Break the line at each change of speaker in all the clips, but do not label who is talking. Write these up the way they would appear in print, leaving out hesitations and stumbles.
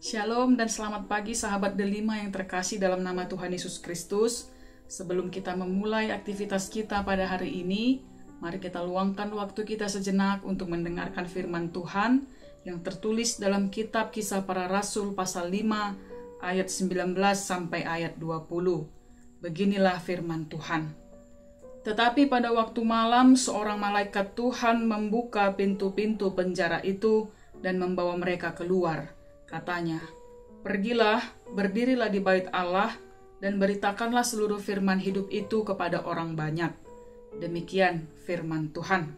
Shalom dan selamat pagi sahabat Delima yang terkasih dalam nama Tuhan Yesus Kristus. Sebelum kita memulai aktivitas kita pada hari ini, mari kita luangkan waktu kita sejenak untuk mendengarkan firman Tuhan yang tertulis dalam kitab Kisah Para Rasul pasal 5 ayat 19 sampai ayat 20. Beginilah firman Tuhan. Tetapi pada waktu malam seorang malaikat Tuhan membuka pintu-pintu penjara itu dan membawa mereka keluar. Katanya, "Pergilah, berdirilah di bait Allah, dan beritakanlah seluruh firman hidup itu kepada orang banyak." Demikian firman Tuhan.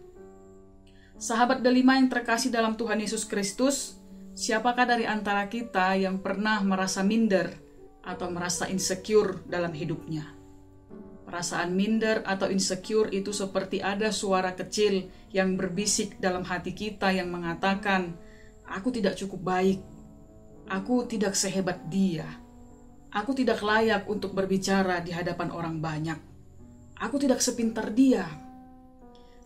Sahabat Delima yang terkasih dalam Tuhan Yesus Kristus, siapakah dari antara kita yang pernah merasa minder atau merasa insecure dalam hidupnya? Perasaan minder atau insecure itu seperti ada suara kecil yang berbisik dalam hati kita yang mengatakan, "Aku tidak cukup baik. Aku tidak sehebat dia. Aku tidak layak untuk berbicara di hadapan orang banyak. Aku tidak sepintar dia."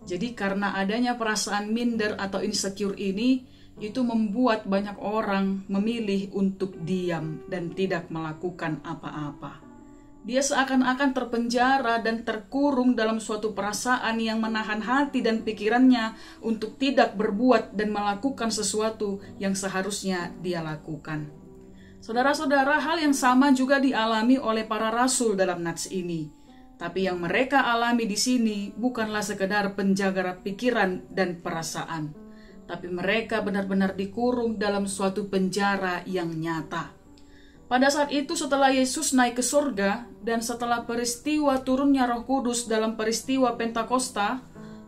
Jadi karena adanya perasaan minder atau insecure ini, itu membuat banyak orang memilih untuk diam dan tidak melakukan apa-apa. Dia seakan-akan terpenjara dan terkurung dalam suatu perasaan yang menahan hati dan pikirannya untuk tidak berbuat dan melakukan sesuatu yang seharusnya dia lakukan. Saudara-saudara, hal yang sama juga dialami oleh para rasul dalam nats ini. Tapi yang mereka alami di sini bukanlah sekedar penjara pikiran dan perasaan, tapi mereka benar-benar dikurung dalam suatu penjara yang nyata. Pada saat itu setelah Yesus naik ke surga dan setelah peristiwa turunnya Roh Kudus dalam peristiwa Pentakosta,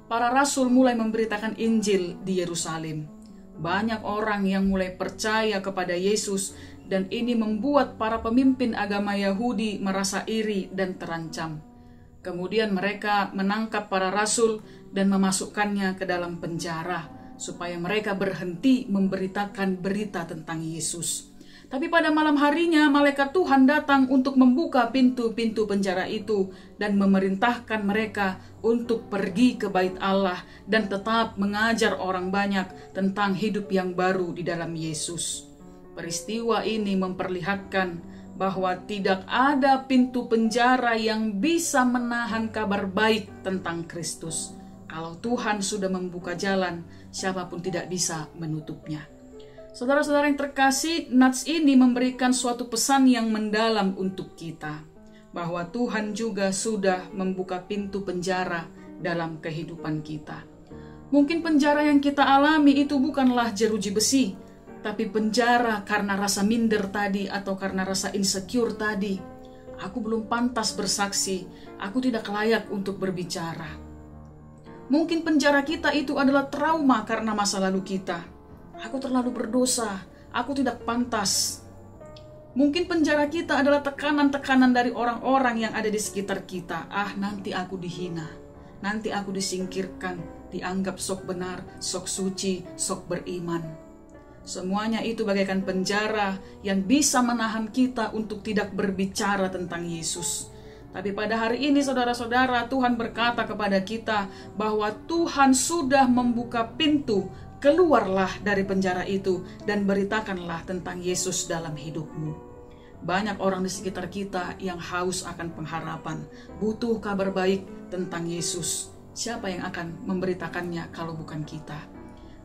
para rasul mulai memberitakan Injil di Yerusalem. Banyak orang yang mulai percaya kepada Yesus dan ini membuat para pemimpin agama Yahudi merasa iri dan terancam. Kemudian mereka menangkap para rasul dan memasukkannya ke dalam penjara supaya mereka berhenti memberitakan berita tentang Yesus. Tapi pada malam harinya, malaikat Tuhan datang untuk membuka pintu-pintu penjara itu dan memerintahkan mereka untuk pergi ke bait Allah dan tetap mengajar orang banyak tentang hidup yang baru di dalam Yesus. Peristiwa ini memperlihatkan bahwa tidak ada pintu penjara yang bisa menahan kabar baik tentang Kristus. Kalau Tuhan sudah membuka jalan, siapapun tidak bisa menutupnya. Saudara-saudara yang terkasih, nats ini memberikan suatu pesan yang mendalam untuk kita, bahwa Tuhan juga sudah membuka pintu penjara dalam kehidupan kita. Mungkin penjara yang kita alami itu bukanlah jeruji besi, tapi penjara karena rasa minder tadi atau karena rasa insecure tadi. Aku belum pantas bersaksi, aku tidak layak untuk berbicara. Mungkin penjara kita itu adalah trauma karena masa lalu kita. Aku terlalu berdosa, aku tidak pantas. Mungkin penjara kita adalah tekanan-tekanan dari orang-orang yang ada di sekitar kita. Nanti aku dihina, nanti aku disingkirkan, dianggap sok benar, sok suci, sok beriman. Semuanya itu bagaikan penjara yang bisa menahan kita untuk tidak berbicara tentang Yesus. Tapi pada hari ini saudara-saudara, Tuhan berkata kepada kita bahwa Tuhan sudah membuka pintu. Keluarlah dari penjara itu dan beritakanlah tentang Yesus dalam hidupmu. Banyak orang di sekitar kita yang haus akan pengharapan, butuh kabar baik tentang Yesus. Siapa yang akan memberitakannya kalau bukan kita?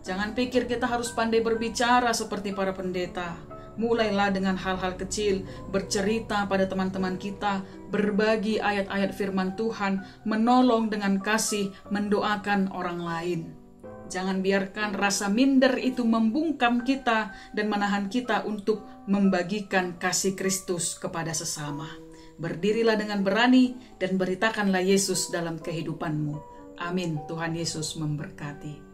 Jangan pikir kita harus pandai berbicara seperti para pendeta. Mulailah dengan hal-hal kecil, bercerita pada teman-teman kita, berbagi ayat-ayat firman Tuhan, menolong dengan kasih, mendoakan orang lain. Jangan biarkan rasa minder itu membungkam kita dan menahan kita untuk membagikan kasih Kristus kepada sesama. Berdirilah dengan berani dan beritakanlah Yesus dalam kehidupanmu. Amin. Tuhan Yesus memberkati.